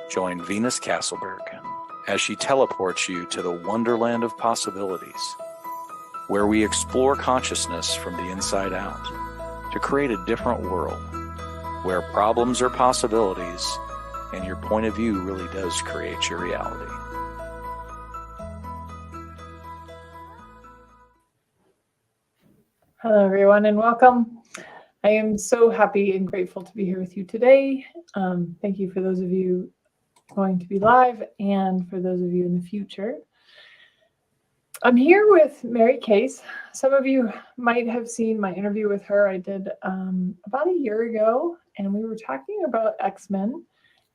Join Venus Castleberg as she teleports you to the wonderland of possibilities, where we explore consciousness from the inside out to create a different world, where problems are possibilities and your point of view really does create your reality. Hello, everyone, and welcome. I am so happy and grateful to be here with you today. Thank you for those of you going to be live and for those of you in the future. I'm here with Mary Case. Some of you might have seen my interview with her I did about a year ago, and we were talking about X-Men.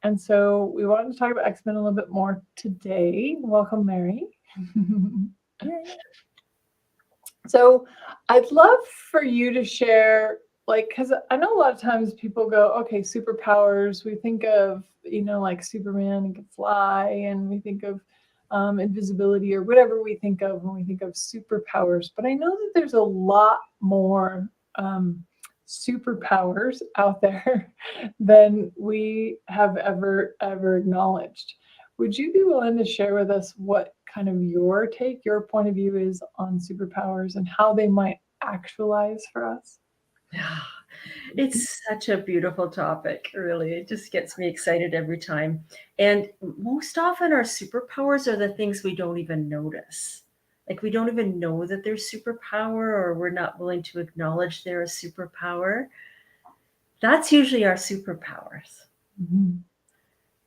And so we wanted to talk about X-Men a little bit more today. Welcome, Mary. So I'd love for you to share, because I know a lot of times people go, okay, superpowers, we think of, like Superman and can fly, and we think of invisibility or whatever we think of when we think of superpowers. But I know that there's a lot more superpowers out there than we have ever acknowledged. Would you be willing to share with us what kind of your point of view is on superpowers and how they might actualize for us? Yeah, it's such a beautiful topic, really. It just gets me excited every time. And most often our superpowers are the things we don't even notice. Like we don't even know that they're superpower, or we're not willing to acknowledge they're a superpower. That's usually our superpowers. Mm-hmm.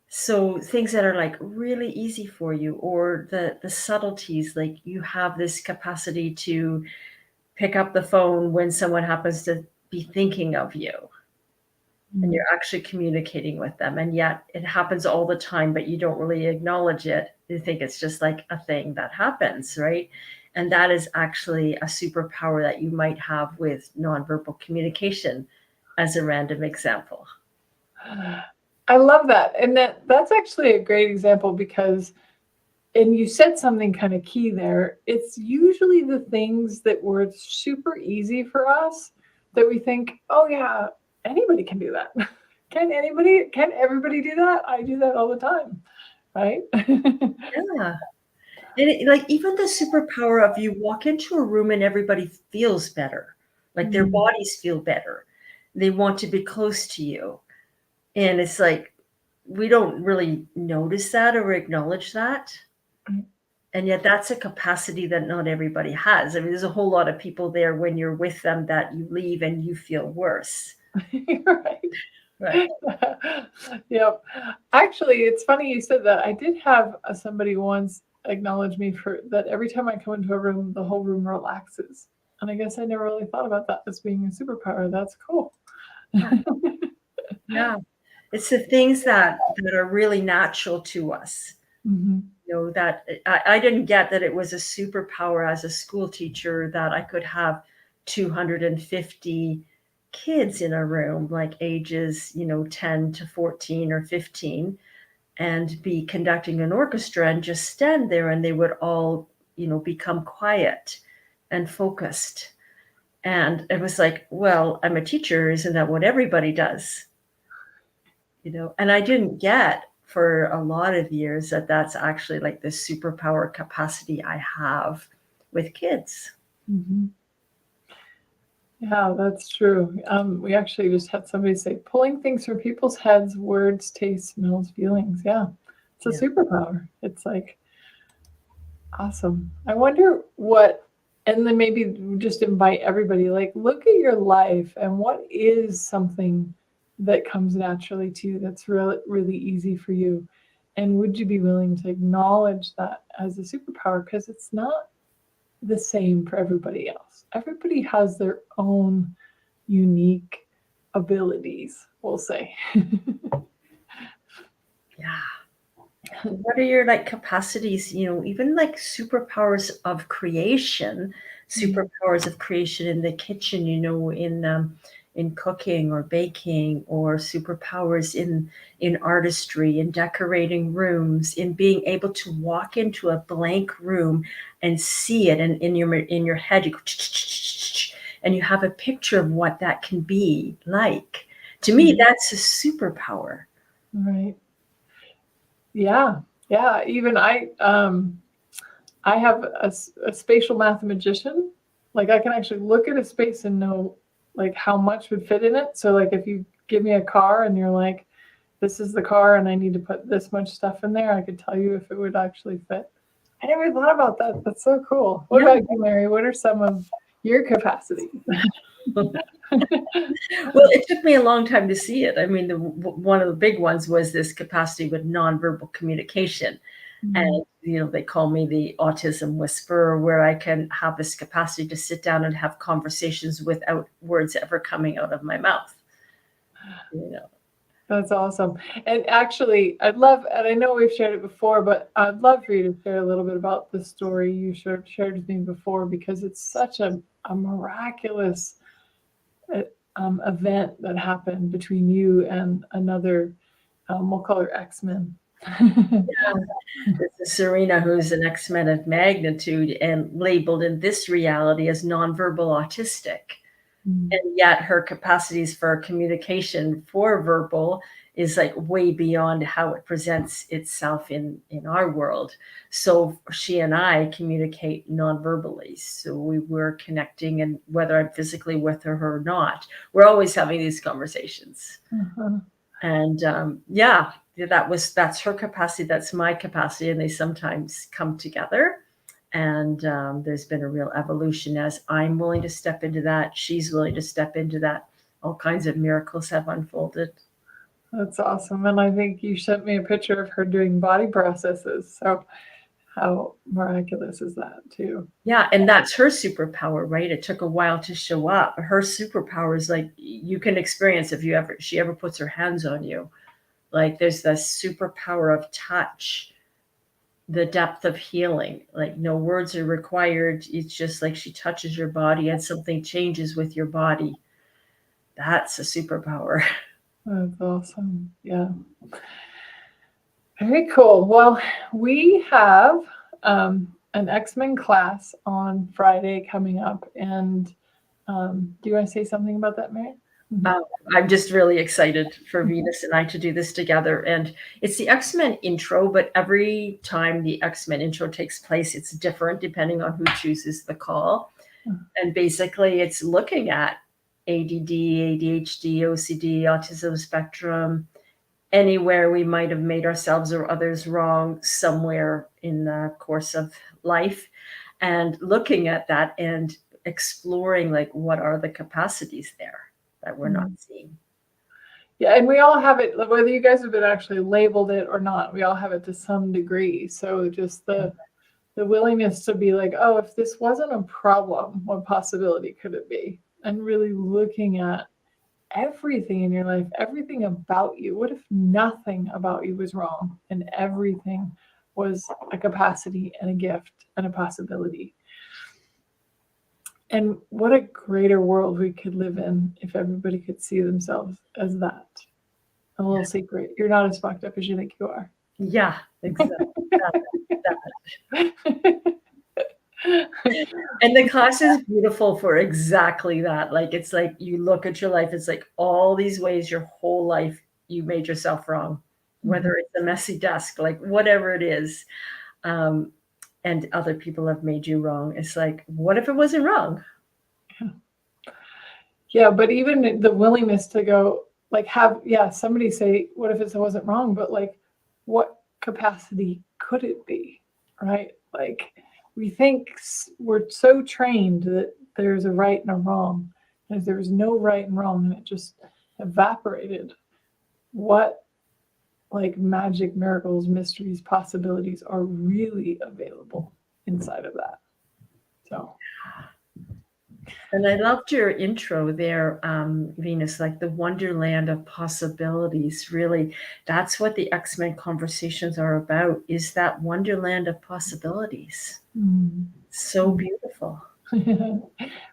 So things that are like really easy for you, or the subtleties, like you have this capacity to pick up the phone when someone happens to be thinking of you, and you're actually communicating with them. And yet it happens all the time, but you don't really acknowledge it. You think it's just like a thing that happens, right? And that is actually a superpower that you might have with nonverbal communication, as a random example. I love that. And that's actually a great example because, and you said something kind of key there. It's usually the things that were super easy for us that we think, oh yeah, anybody can do that. Can everybody do that? I do that all the time, right? Yeah. And like even the superpower of you walk into a room and everybody feels better, like their bodies feel better. They want to be close to you. And it's like, we don't really notice that or acknowledge that. And yet that's a capacity that not everybody has. I mean, there's a whole lot of people there when you're with them that you leave and you feel worse. Right. Yep. Actually, it's funny you said that. I did have somebody once acknowledge me for that. Every time I come into a room, the whole room relaxes. And I guess I never really thought about that as being a superpower. That's cool. Yeah. It's the things that are really natural to us. Mm-hmm. That I didn't get that it was a superpower as a school teacher that I could have 250 kids in a room, like ages, 10 to 14 or 15, and be conducting an orchestra and just stand there and they would all, become quiet and focused. And it was like, well, I'm a teacher. Isn't that what everybody does? And I didn't get for a lot of years that that's actually like the superpower capacity I have with kids. Mm-hmm. Yeah, that's true. We actually just had somebody say, pulling things from people's heads, words, tastes, smells, feelings. Yeah, it's a superpower. It's like, awesome. I wonder and then maybe just invite everybody, like, look at your life and what is something that comes naturally to you that's really, really easy for you. And would you be willing to acknowledge that as a superpower? Because it's not the same for everybody else. Everybody has their own unique abilities, we'll say. Yeah. What are your capacities, even like superpowers of creation, superpowers of creation in the kitchen, in cooking or baking, or superpowers in artistry, in decorating rooms, in being able to walk into a blank room and see it, and in your head you go, and you have a picture of what that can be like. To me, that's a superpower. Right. Yeah. Yeah. Even I have a spatial mathematician. Like I can actually look at a space and know like how much would fit in it. So like if you give me a car and you're like, this is the car and I need to put this much stuff in there, I could tell you if it would actually fit. I never thought about that. That's so cool. What about you, Mary? What are some of your capacities? Well, it took me a long time to see it. I mean, one of the big ones was this capacity with nonverbal communication. And, they call me the autism whisperer, where I can have this capacity to sit down and have conversations without words ever coming out of my mouth. That's awesome. And actually, I'd love, and I know we've shared it before, but I'd love for you to share a little bit about the story you shared with me before, because it's such a miraculous event that happened between you and another, we'll call her X-Men. This is Serena, who's an X-Men of magnitude and labeled in this reality as nonverbal autistic. And yet her capacities for communication for verbal is like way beyond how it presents itself in our world. So she and I communicate non-verbally. So we were connecting, and whether I'm physically with her or not, we're always having these conversations. And that's her capacity. That's my capacity. And they sometimes come together. And there's been a real evolution as I'm willing to step into that. She's willing to step into that. All kinds of miracles have unfolded. That's awesome. And I think you sent me a picture of her doing body processes. So how miraculous is that too? Yeah. And that's her superpower, right? It took a while to show up. Her superpower is like, you can experience if she ever puts her hands on you. Like there's this superpower of touch, the depth of healing. Like no words are required. It's just like she touches your body and something changes with your body. That's a superpower. That's awesome. Yeah. Very cool. Well, we have an X-Men class on Friday coming up. And do you want to say something about that, Mary? I'm just really excited for Venus and I to do this together. And it's the X-Men intro, but every time the X-Men intro takes place, it's different depending on who chooses the call. And basically it's looking at ADD, ADHD, OCD, autism spectrum, anywhere we might have made ourselves or others wrong somewhere in the course of life, and looking at that and exploring like what are the capacities there that we're not seeing. Yeah, and we all have it, whether you guys have been actually labeled it or not, we all have it to some degree. So just the willingness to be like, oh, if this wasn't a problem, what possibility could it be? And really looking at everything in your life, everything about you. What if nothing about you was wrong and everything was a capacity and a gift and a possibility? And what a greater world we could live in if everybody could see themselves as that. A little secret. You're not as fucked up as you think you are. Yeah, exactly. And the class is beautiful for exactly that. Like, it's like you look at your life, it's like all these ways your whole life you made yourself wrong, whether it's a messy desk, like whatever it is. And other people have made you wrong. It's like, what if it wasn't wrong? Yeah, but even the willingness to go, like, somebody say, what if it wasn't wrong? But like, what capacity could it be? Right? Like, we think we're so trained that there's a right and a wrong. And if there's no right and wrong, and it just evaporated, what like magic, miracles, mysteries, possibilities are really available inside of that. So, and I loved your intro there, Venus, like the wonderland of possibilities. Really, that's what the X-Men conversations are about, is that wonderland of possibilities. So beautiful.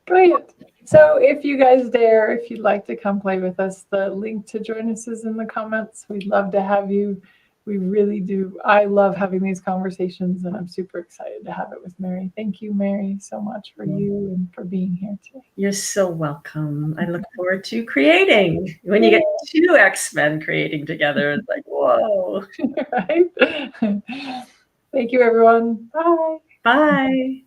Brilliant. So if you guys dare, if you'd like to come play with us, the link to join us is in the comments. We'd love to have you we really do. I love having these conversations, and I'm super excited to have it with Mary. Thank you, Mary, so much for you and for being here today. You're so welcome. I look forward to creating. When you get two X-Men creating together, it's like, whoa. Right? Thank you, everyone. Bye. Bye.